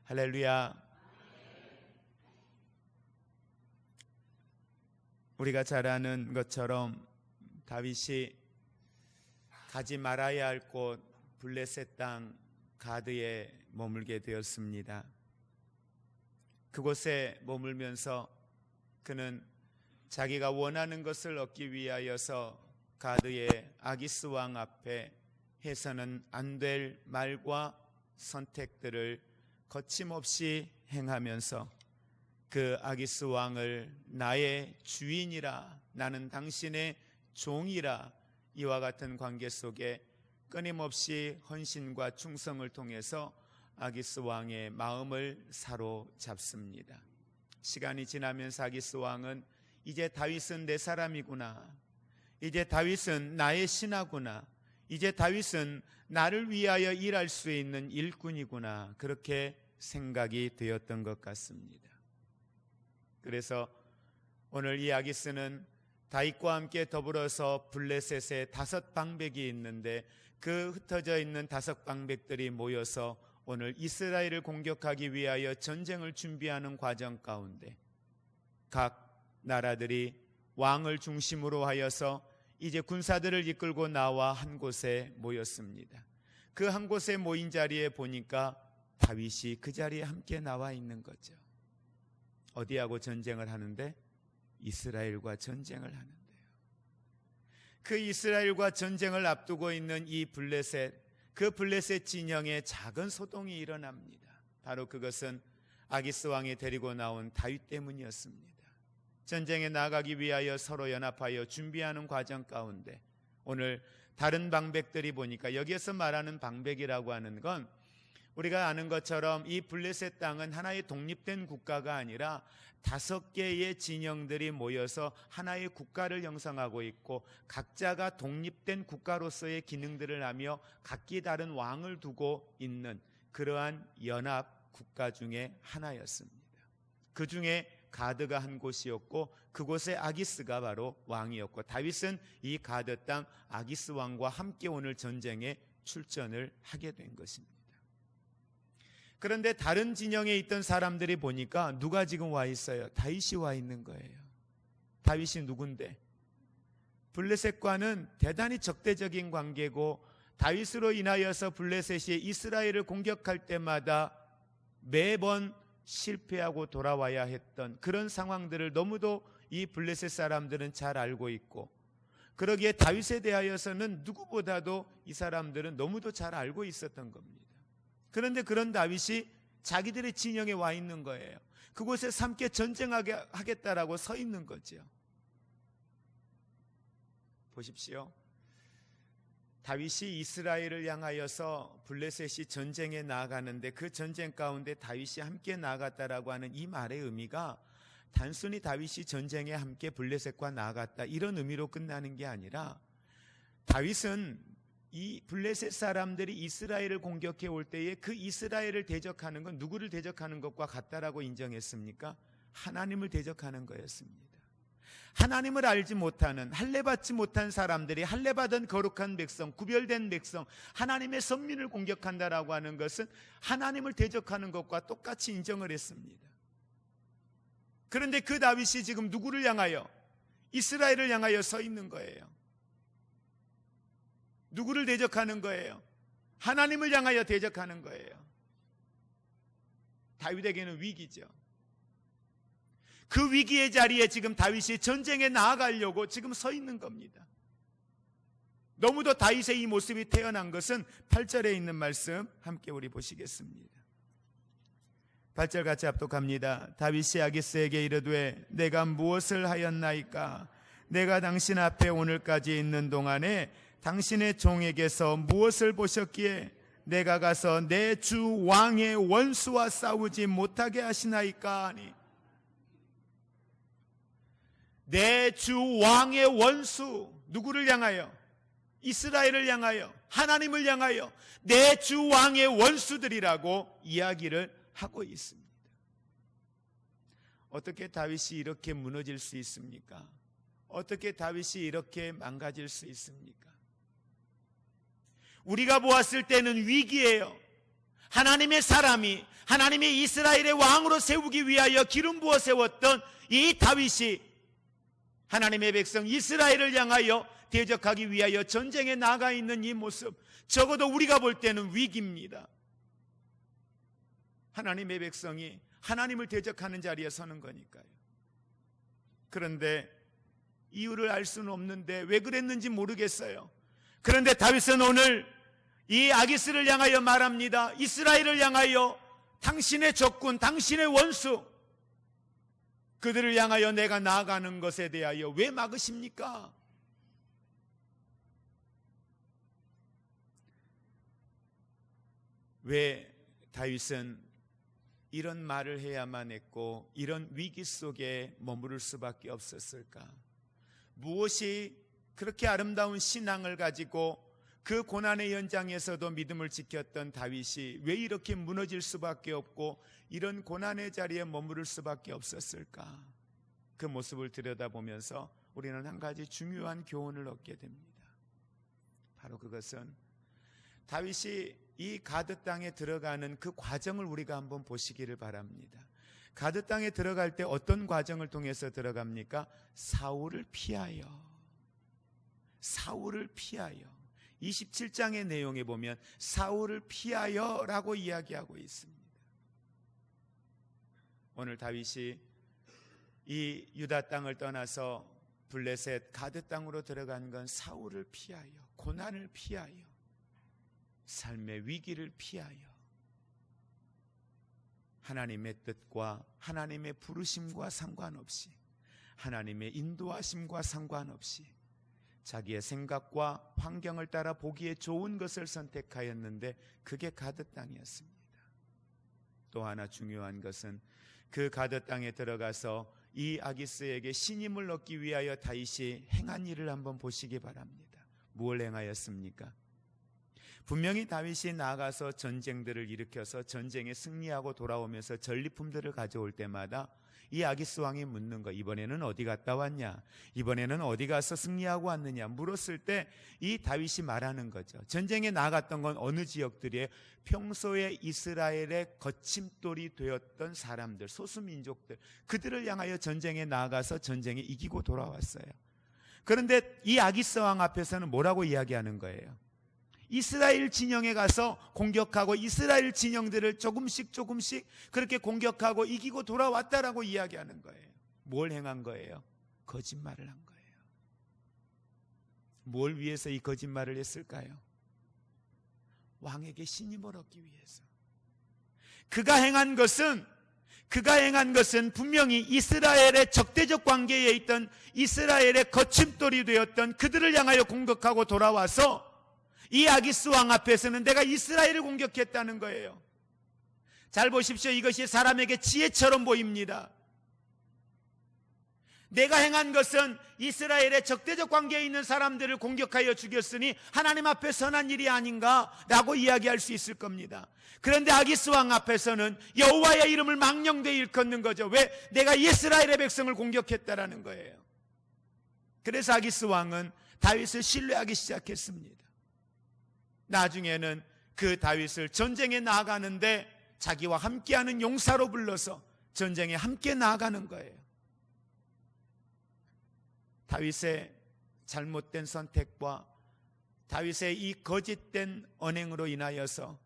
할렐루야. 우리가 잘 아는 것처럼 다윗이 가지 말아야 할 곳 블레셋 땅 가드에 머물게 되었습니다. 그곳에 머물면서 그는 자기가 원하는 것을 얻기 위하여서 가드의 아기스 왕 앞에 해서는 안 될 말과 선택들을 거침없이 행하면서 그 아기스 왕을 나의 주인이라, 나는 당신의 종이라, 이와 같은 관계 속에 끊임없이 헌신과 충성을 통해서 아기스 왕의 마음을 사로잡습니다. 시간이 지나면서 아기스 왕은 이제 다윗은 내 사람이구나, 이제 다윗은 나의 신하구나, 이제 다윗은 나를 위하여 일할 수 있는 일꾼이구나, 그렇게 생각이 되었던 것 같습니다. 그래서 오늘 이 아기스는 다윗과 함께 더불어서 블레셋에 5 방백이 있는데 그 흩어져 있는 5 방백들이 모여서 오늘 이스라엘을 공격하기 위하여 전쟁을 준비하는 과정 가운데 각 나라들이 왕을 중심으로 하여서 이제 군사들을 이끌고 나와 한 곳에 모였습니다. 그 한 곳에 모인 자리에 보니까 다윗이 그 자리에 함께 나와 있는 거죠. 어디하고 전쟁을 하는데? 이스라엘과 전쟁을 하는데요. 그 이스라엘과 전쟁을 앞두고 있는 이 블레셋, 그 블레셋 진영에 작은 소동이 일어납니다. 바로 그것은 아기스 왕이 데리고 나온 다윗 때문이었습니다. 전쟁에 나가기 위하여 서로 연합하여 준비하는 과정 가운데 오늘 다른 방백들이 보니까, 여기에서 말하는 방백이라고 하는 건 우리가 아는 것처럼 이 블레셋 땅은 하나의 독립된 국가가 아니라 5개의 진영들이 모여서 하나의 국가를 형성하고 있고 각자가 독립된 국가로서의 기능들을 하며 각기 다른 왕을 두고 있는 그러한 연합 국가 중에 하나였습니다. 그 중에 가드가 한 곳이었고 그곳에 아기스가 바로 왕이었고 다윗은 이 가드 땅 아기스 왕과 함께 오늘 전쟁에 출전을 하게 된 것입니다. 그런데 다른 진영에 있던 사람들이 보니까 누가 지금 와 있어요? 다윗이 와 있는 거예요. 다윗이 누군데? 블레셋과는 대단히 적대적인 관계고 다윗으로 인하여서 블레셋이 이스라엘을 공격할 때마다 매번 실패하고 돌아와야 했던 그런 상황들을 너무도 이 블레셋 사람들은 잘 알고 있고, 그러기에 다윗에 대하여서는 누구보다도 이 사람들은 너무도 잘 알고 있었던 겁니다. 그런데 그런 다윗이 자기들의 진영에 와 있는 거예요. 그곳에서 함께 전쟁하겠다라고 서 있는 거죠. 보십시오. 다윗이 이스라엘을 향하여서 블레셋이 전쟁에 나아가는데 그 전쟁 가운데 다윗이 함께 나아갔다라고 하는 이 말의 의미가 단순히 다윗이 전쟁에 함께 블레셋과 나아갔다 이런 의미로 끝나는 게 아니라, 다윗은 이 블레셋 사람들이 이스라엘을 공격해 올 때에 그 이스라엘을 대적하는 건 누구를 대적하는 것과 같다라고 인정했습니까? 하나님을 대적하는 거였습니다. 하나님을 알지 못하는, 할례받지 못한 사람들이 할례받은 거룩한 백성, 구별된 백성, 하나님의 선민을 공격한다라고 하는 것은 하나님을 대적하는 것과 똑같이 인정을 했습니다. 그런데 그 다윗이 지금 누구를 향하여? 이스라엘을 향하여 서 있는 거예요. 누구를 대적하는 거예요? 하나님을 향하여 대적하는 거예요. 다윗에게는 위기죠. 그 위기의 자리에 지금 다윗이 전쟁에 나아가려고 지금 서 있는 겁니다. 너무도 다윗의 이 모습이 태어난 것은 8절에 있는 말씀 함께 우리 보시겠습니다. 8절 같이 합독합니다. 다윗이 아기스에게 이르되 내가 무엇을 하였나이까? 내가 당신 앞에 오늘까지 있는 동안에 당신의 종에게서 무엇을 보셨기에 내가 가서 내 주 왕의 원수와 싸우지 못하게 하시나이까 하니, 내 주 왕의 원수, 누구를 향하여? 이스라엘을 향하여, 하나님을 향하여 내 주 왕의 원수들이라고 이야기를 하고 있습니다. 어떻게 다윗이 이렇게 무너질 수 있습니까? 어떻게 다윗이 이렇게 망가질 수 있습니까? 우리가 보았을 때는 위기예요. 하나님의 사람이 하나님의 이스라엘의 왕으로 세우기 위하여 기름 부어 세웠던 이 다윗이 하나님의 백성 이스라엘을 향하여 대적하기 위하여 전쟁에 나가 있는 이 모습, 적어도 우리가 볼 때는 위기입니다. 하나님의 백성이 하나님을 대적하는 자리에 서는 거니까요. 그런데 이유를 알 수는 없는데 왜 그랬는지 모르겠어요. 그런데 다윗은 오늘 이 아기스를 향하여 말합니다. 이스라엘을 향하여 당신의 적군, 당신의 원수, 그들을 향하여 내가 나아가는 것에 대하여 왜 막으십니까? 왜 다윗은 이런 말을 해야만 했고 이런 위기 속에 머무를 수밖에 없었을까? 무엇이 그렇게 아름다운 신앙을 가지고 그 고난의 현장에서도 믿음을 지켰던 다윗이 왜 이렇게 무너질 수밖에 없고 이런 고난의 자리에 머무를 수밖에 없었을까? 그 모습을 들여다보면서 우리는 한 가지 중요한 교훈을 얻게 됩니다. 바로 그것은 다윗이 이 가드 땅에 들어가는 그 과정을 우리가 한번 보시기를 바랍니다. 가드 땅에 들어갈 때 어떤 과정을 통해서 들어갑니까? 사울을 피하여 27장의 내용에 보면 사울을 피하여라고 이야기하고 있습니다. 오늘 다윗이 이 유다 땅을 떠나서 블레셋 가드 땅으로 들어간 건 사울을 피하여, 고난을 피하여, 삶의 위기를 피하여, 하나님의 뜻과 하나님의 부르심과 상관없이, 하나님의 인도하심과 상관없이 자기의 생각과 환경을 따라 보기에 좋은 것을 선택하였는데 그게 가드 땅이었습니다. 또 하나 중요한 것은 그 가드 땅에 들어가서 이 아기스에게 신임을 얻기 위하여 다윗이 행한 일을 한번 보시기 바랍니다. 무엇을 행하였습니까? 분명히 다윗이 나아가서 전쟁들을 일으켜서 전쟁에 승리하고 돌아오면서 전리품들을 가져올 때마다 이 아기스 왕이 묻는 거, 이번에는 어디 갔다 왔냐? 이번에는 어디 가서 승리하고 왔느냐? 물었을 때 이 다윗이 말하는 거죠. 전쟁에 나갔던 건 어느 지역들이에요? 평소에 이스라엘의 거침돌이 되었던 사람들, 소수민족들, 그들을 향하여 전쟁에 나가서 전쟁에 이기고 돌아왔어요. 그런데 이 아기스 왕 앞에서는 뭐라고 이야기하는 거예요? 이스라엘 진영에 가서 공격하고 이스라엘 진영들을 조금씩 그렇게 공격하고 이기고 돌아왔다라고 이야기하는 거예요. 뭘 행한 거예요? 거짓말을 한 거예요. 뭘 위해서 이 거짓말을 했을까요? 왕에게 신임을 얻기 위해서. 그가 행한 것은 분명히 이스라엘의 적대적 관계에 있던 이스라엘의 거침돌이 되었던 그들을 향하여 공격하고 돌아와서 이 아기스 왕 앞에서는 내가 이스라엘을 공격했다는 거예요. 잘 보십시오. 이것이 사람에게 지혜처럼 보입니다. 내가 행한 것은 이스라엘의 적대적 관계에 있는 사람들을 공격하여 죽였으니 하나님 앞에 선한 일이 아닌가라고 이야기할 수 있을 겁니다. 그런데 아기스 왕 앞에서는 여호와의 이름을 망령되이 일컫는 거죠. 왜? 내가 이스라엘의 백성을 공격했다라는 거예요. 그래서 아기스 왕은 다윗을 신뢰하기 시작했습니다. 나중에는 그 다윗을 전쟁에 나아가는데 자기와 함께하는 용사로 불러서 전쟁에 함께 나아가는 거예요. 다윗의 잘못된 선택과 다윗의 이 거짓된 언행으로 인하여서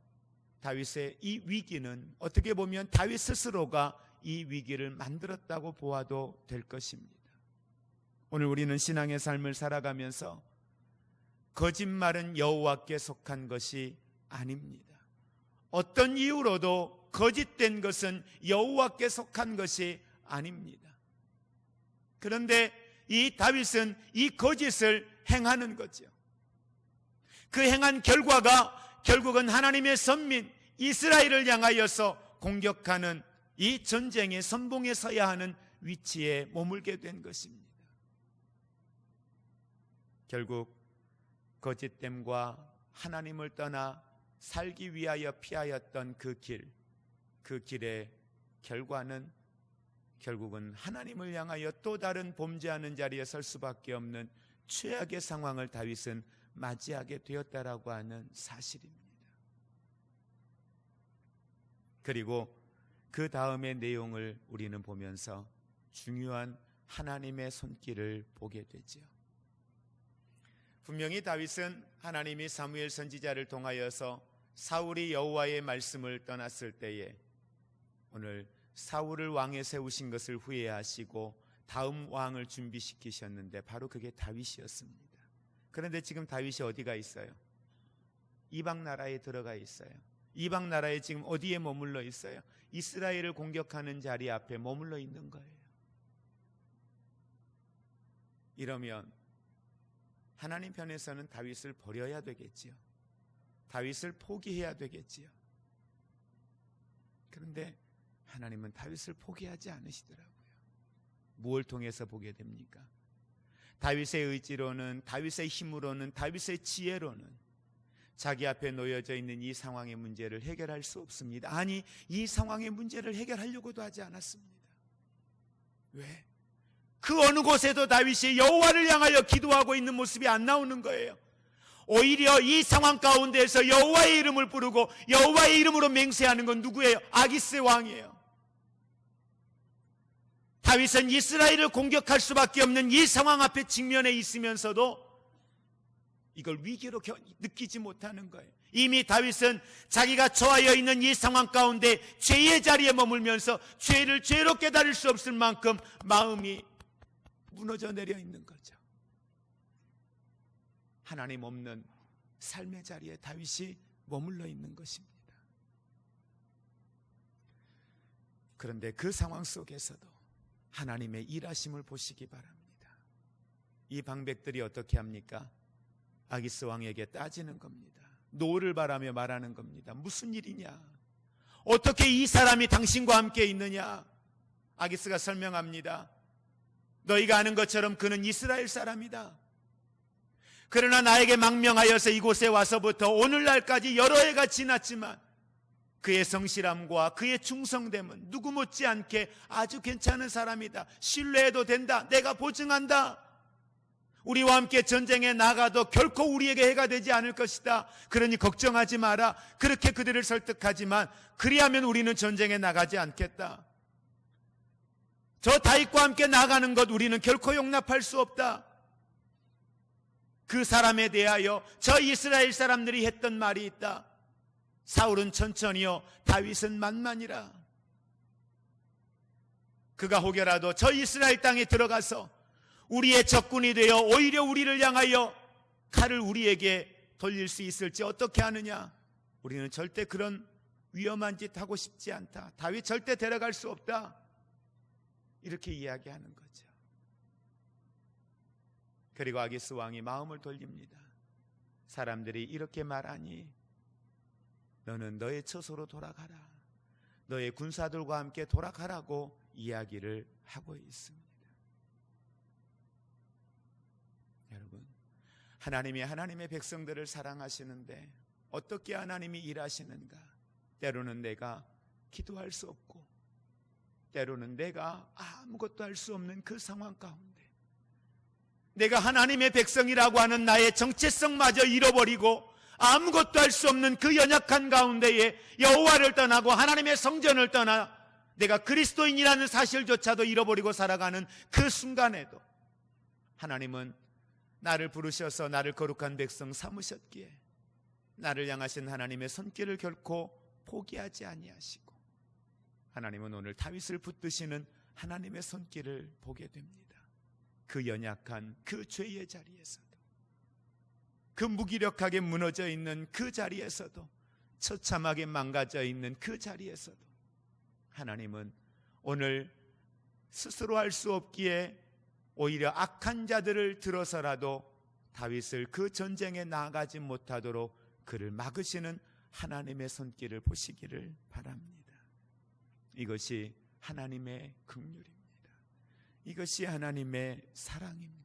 다윗의 이 위기는 어떻게 보면 다윗 스스로가 이 위기를 만들었다고 보아도 될 것입니다. 오늘 우리는 신앙의 삶을 살아가면서 거짓말은 여호와께 속한 것이 아닙니다. 어떤 이유로도 거짓된 것은 여호와께 속한 것이 아닙니다. 그런데 이 다윗은 이 거짓을 행하는 거죠. 그 행한 결과가 결국은 하나님의 선민 이스라엘을 향하여서 공격하는 이 전쟁의 선봉에 서야 하는 위치에 머물게 된 것입니다. 결국 거짓됨과 하나님을 떠나 살기 위하여 피하였던 그 길의 결과는 결국은 하나님을 향하여 또 다른 범죄하는 자리에 설 수밖에 없는 최악의 상황을 다윗은 맞이하게 되었다라고 하는 사실입니다. 그리고 그 다음의 내용을 우리는 보면서 중요한 하나님의 손길을 보게 되죠. 분명히 다윗은 하나님이 사무엘 선지자를 통하여서 사울이 여호와의 말씀을 떠났을 때에 오늘 사울을 왕에 세우신 것을 후회하시고 다음 왕을 준비시키셨는데 바로 그게 다윗이었습니다. 그런데 지금 다윗이 어디가 있어요? 이방 나라에 들어가 있어요. 이방 나라에 지금 어디에 머물러 있어요? 이스라엘을 공격하는 자리 앞에 머물러 있는 거예요. 이러면 하나님 편에서는 다윗을 버려야 되겠지요. 다윗을 포기해야 되겠지요. 그런데 하나님은 다윗을 포기하지 않으시더라고요. 무엇을 통해서 보게 됩니까? 다윗의 의지로는, 다윗의 힘으로는, 다윗의 지혜로는 자기 앞에 놓여져 있는 이 상황의 문제를 해결할 수 없습니다. 아니, 이 상황의 문제를 해결하려고도 하지 않았습니다. 왜? 그 어느 곳에도 다윗이 여호와를 향하여 기도하고 있는 모습이 안 나오는 거예요. 오히려 이 상황 가운데에서 여호와의 이름을 부르고 여호와의 이름으로 맹세하는 건 누구예요? 아기스 왕이에요. 다윗은 이스라엘을 공격할 수밖에 없는 이 상황 앞에 직면해 있으면서도 이걸 위기로 느끼지 못하는 거예요. 이미 다윗은 자기가 처하여 있는 이 상황 가운데 죄의 자리에 머물면서 죄를 죄로 깨달을 수 없을 만큼 마음이 무너져 내려 있는 거죠. 하나님 없는 삶의 자리에 다윗이 머물러 있는 것입니다. 그런데 그 상황 속에서도 하나님의 일하심을 보시기 바랍니다. 이 방백들이 어떻게 합니까? 아기스 왕에게 따지는 겁니다. 노를 바라며 말하는 겁니다. 무슨 일이냐? 어떻게 이 사람이 당신과 함께 있느냐? 아기스가 설명합니다. 너희가 아는 것처럼 그는 이스라엘 사람이다. 그러나 나에게 망명하여서 이곳에 와서부터 오늘날까지 여러 해가 지났지만 그의 성실함과 그의 충성됨은 누구 못지않게 아주 괜찮은 사람이다. 신뢰해도 된다. 내가 보증한다. 우리와 함께 전쟁에 나가도 결코 우리에게 해가 되지 않을 것이다. 그러니 걱정하지 마라. 그렇게 그들을 설득하지만 그리하면 우리는 전쟁에 나가지 않겠다. 저 다윗과 함께 나가는 것 우리는 결코 용납할 수 없다. 그 사람에 대하여 저 이스라엘 사람들이 했던 말이 있다. 사울은 천천히요, 다윗은 만만이라. 그가 혹여라도 저 이스라엘 땅에 들어가서 우리의 적군이 되어 오히려 우리를 향하여 칼을 우리에게 돌릴 수 있을지 어떻게 하느냐? 우리는 절대 그런 위험한 짓 하고 싶지 않다. 다윗 절대 데려갈 수 없다. 이렇게 이야기하는 거죠. 그리고 아기스 왕이 마음을 돌립니다. 사람들이 이렇게 말하니 너는 너의 처소로 돌아가라. 너의 군사들과 함께 돌아가라고 이야기를 하고 있습니다. 여러분, 하나님이 하나님의 백성들을 사랑하시는데 어떻게 하나님이 일하시는가? 때로는 내가 기도할 수 없고 때로는 내가 아무것도 할 수 없는 그 상황 가운데 내가 하나님의 백성이라고 하는 나의 정체성마저 잃어버리고 아무것도 할 수 없는 그 연약한 가운데에 여호와를 떠나고 하나님의 성전을 떠나 내가 그리스도인이라는 사실조차도 잃어버리고 살아가는 그 순간에도 하나님은 나를 부르셔서 나를 거룩한 백성 삼으셨기에 나를 향하신 하나님의 손길을 결코 포기하지 아니하시고 하나님은 오늘 다윗을 붙드시는 하나님의 손길을 보게 됩니다. 그 연약한 그 죄의 자리에서도 그 무기력하게 무너져 있는 그 자리에서도 처참하게 망가져 있는 그 자리에서도 하나님은 오늘 스스로 할 수 없기에 오히려 악한 자들을 들어서라도 다윗을 그 전쟁에 나아가지 못하도록 그를 막으시는 하나님의 손길을 보시기를 바랍니다. 이것이 하나님의 긍휼입니다. 이것이 하나님의 사랑입니다.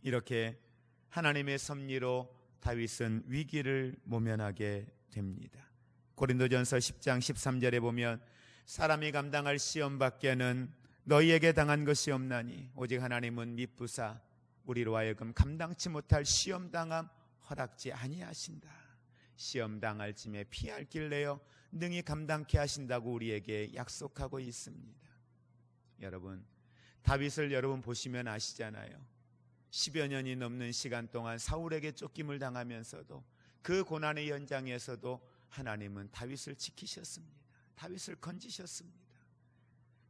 이렇게 하나님의 섭리로 다윗은 위기를 모면하게 됩니다. 고린도전서 10장 13절에 보면 사람이 감당할 시험 밖에는 너희에게 당한 것이 없나니 오직 하나님은 미쁘사 우리로 하여금 감당치 못할 시험 당함 허락지 아니하신다. 시험 당할 쯤에 피할 길 내어 능히 감당케 하신다고 우리에게 약속하고 있습니다. 여러분, 다윗을 여러분 보시면 아시잖아요. 10여 년이 넘는 시간 동안 사울에게 쫓김을 당하면서도 그 고난의 현장에서도 하나님은 다윗을 지키셨습니다. 다윗을 건지셨습니다.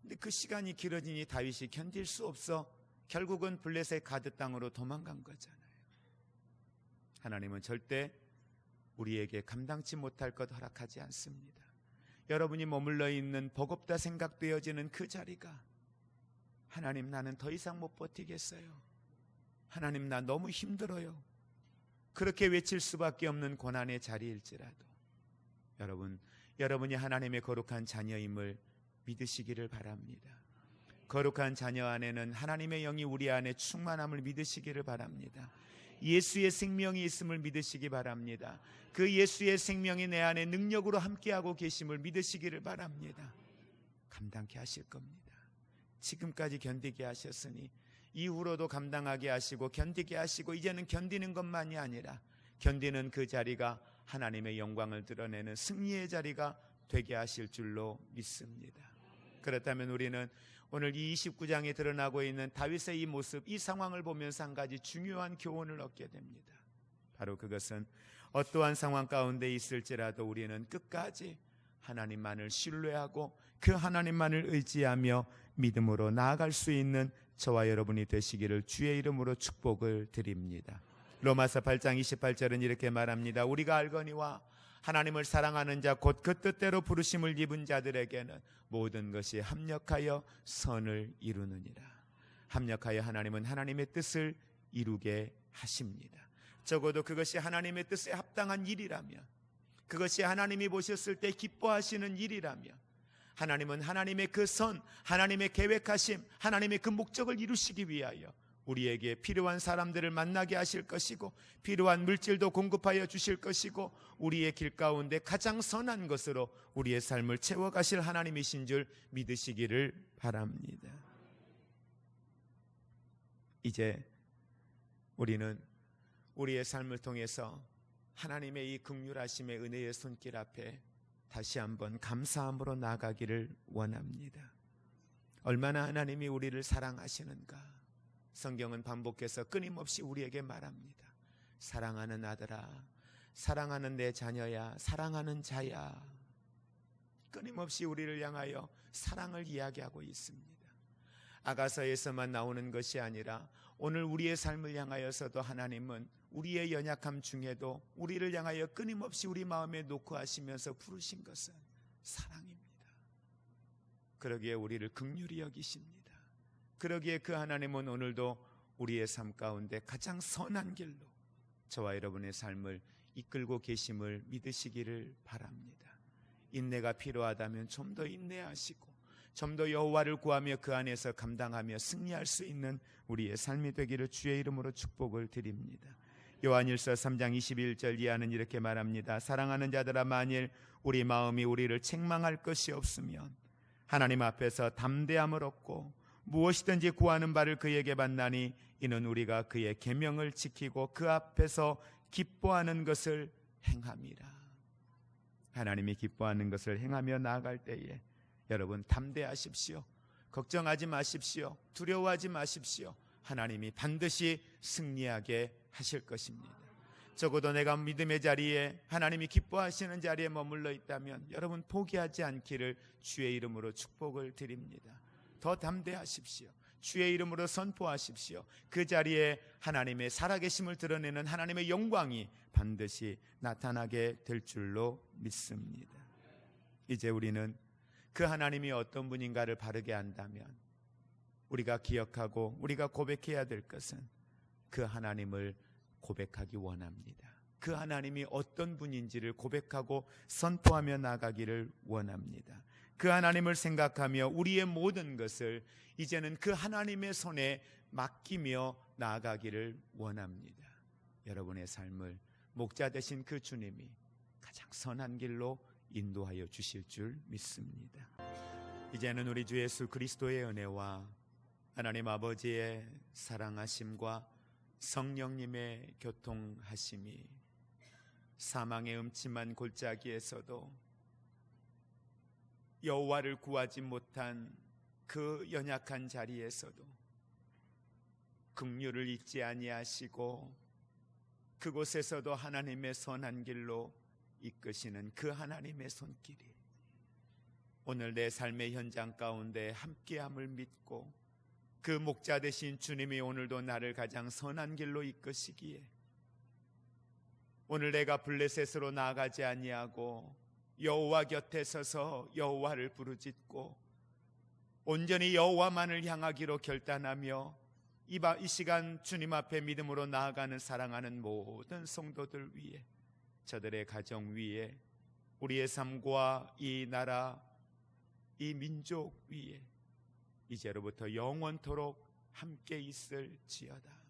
근데 그 시간이 길어지니 다윗이 견딜 수 없어 결국은 블레셋 가드 땅으로 도망간 거잖아요. 하나님은 절대 우리에게 감당치 못할 것 허락하지 않습니다. 여러분이 머물러 있는 버겁다 생각되어지는 그 자리가, 하나님 나는 더 이상 못 버티겠어요, 하나님 나 너무 힘들어요, 그렇게 외칠 수밖에 없는 고난의 자리일지라도 여러분이 하나님의 거룩한 자녀임을 믿으시기를 바랍니다. 거룩한 자녀 안에는 하나님의 영이 우리 안에 충만함을 믿으시기를 바랍니다. 예수의 생명이 있음을 믿으시기 바랍니다. 그 예수의 생명이 내 안에 능력으로 함께하고 계심을 믿으시기를 바랍니다. 감당케 하실 겁니다. 지금까지 견디게 하셨으니 이후로도 감당하게 하시고 견디게 하시고, 이제는 견디는 것만이 아니라 견디는 그 자리가 하나님의 영광을 드러내는 승리의 자리가 되게 하실 줄로 믿습니다. 그렇다면 우리는 오늘 이 29장에 드러나고 있는 다윗의 이 모습, 이 상황을 보면서 한 가지 중요한 교훈을 얻게 됩니다. 바로 그것은 어떠한 상황 가운데 있을지라도 우리는 끝까지 하나님만을 신뢰하고 그 하나님만을 의지하며 믿음으로 나아갈 수 있는 저와 여러분이 되시기를 주의 이름으로 축복을 드립니다. 로마서 8장 28절은 이렇게 말합니다. 우리가 알거니와 하나님을 사랑하는 자 곧 그 뜻대로 부르심을 입은 자들에게는 모든 것이 합력하여 선을 이루느니라. 합력하여 하나님은 하나님의 뜻을 이루게 하십니다. 적어도 그것이 하나님의 뜻에 합당한 일이라면, 그것이 하나님이 보셨을 때 기뻐하시는 일이라면, 하나님은 하나님의 그 선, 하나님의 계획하심, 하나님의 그 목적을 이루시기 위하여 우리에게 필요한 사람들을 만나게 하실 것이고, 필요한 물질도 공급하여 주실 것이고, 우리의 길 가운데 가장 선한 것으로 우리의 삶을 채워가실 하나님이신 줄 믿으시기를 바랍니다. 이제 우리는 우리의 삶을 통해서 하나님의 이 긍휼하심의 은혜의 손길 앞에 다시 한번 감사함으로 나아가기를 원합니다. 얼마나 하나님이 우리를 사랑하시는가. 성경은 반복해서 끊임없이 우리에게 말합니다. 사랑하는 아들아, 사랑하는 내 자녀야, 사랑하는 자야. 끊임없이 우리를 향하여 사랑을 이야기하고 있습니다. 아가서에서만 나오는 것이 아니라 오늘 우리의 삶을 향하여서도 하나님은 우리의 연약함 중에도 우리를 향하여 끊임없이 우리 마음에 놓고 하시면서 부르신 것은 사랑입니다. 그러기에 우리를 긍휼히 여기십니다. 그러기에 그 하나님은 오늘도 우리의 삶 가운데 가장 선한 길로 저와 여러분의 삶을 이끌고 계심을 믿으시기를 바랍니다. 인내가 필요하다면 좀 더 인내하시고 좀 더 여호와를 구하며 그 안에서 감당하며 승리할 수 있는 우리의 삶이 되기를 주의 이름으로 축복을 드립니다. 요한일서 3장 21절 이하는 이렇게 말합니다. 사랑하는 자들아, 만일 우리 마음이 우리를 책망할 것이 없으면 하나님 앞에서 담대함을 얻고 무엇이든지 구하는 바를 그에게 받나니 이는 우리가 그의 계명을 지키고 그 앞에서 기뻐하는 것을 행함이라. 하나님이 기뻐하는 것을 행하며 나아갈 때에 여러분 담대하십시오. 걱정하지 마십시오. 두려워하지 마십시오. 하나님이 반드시 승리하게 하실 것입니다. 적어도 내가 믿음의 자리에, 하나님이 기뻐하시는 자리에 머물러 있다면 여러분 포기하지 않기를 주의 이름으로 축복을 드립니다. 더 담대하십시오. 주의 이름으로 선포하십시오. 그 자리에 하나님의 살아계심을 드러내는 하나님의 영광이 반드시 나타나게 될 줄로 믿습니다. 이제 우리는 그 하나님이 어떤 분인가를 바르게 안다면 우리가 기억하고 우리가 고백해야 될 것은 그 하나님을 고백하기 원합니다. 그 하나님이 어떤 분인지를 고백하고 선포하며 나가기를 원합니다. 그 하나님을 생각하며 우리의 모든 것을 이제는 그 하나님의 손에 맡기며 나아가기를 원합니다. 여러분의 삶을 목자 되신 그 주님이 가장 선한 길로 인도하여 주실 줄 믿습니다. 이제는 우리 주 예수 그리스도의 은혜와 하나님 아버지의 사랑하심과 성령님의 교통하심이 사망의 음침한 골짜기에서도 여호와를 구하지 못한 그 연약한 자리에서도 긍휼을 잊지 아니하시고 그곳에서도 하나님의 선한 길로 이끄시는 그 하나님의 손길이 오늘 내 삶의 현장 가운데 함께함을 믿고 그 목자 되신 주님이 오늘도 나를 가장 선한 길로 이끄시기에 오늘 내가 블레셋으로 나아가지 아니하고 여호와 곁에 서서 여호와를 부르짖고 온전히 여호와만을 향하기로 결단하며 이 시간 주님 앞에 믿음으로 나아가는 사랑하는 모든 성도들 위해, 저들의 가정 위에, 우리의 삶과 이 나라, 이 민족 위에 이제로부터 영원토록 함께 있을지어다.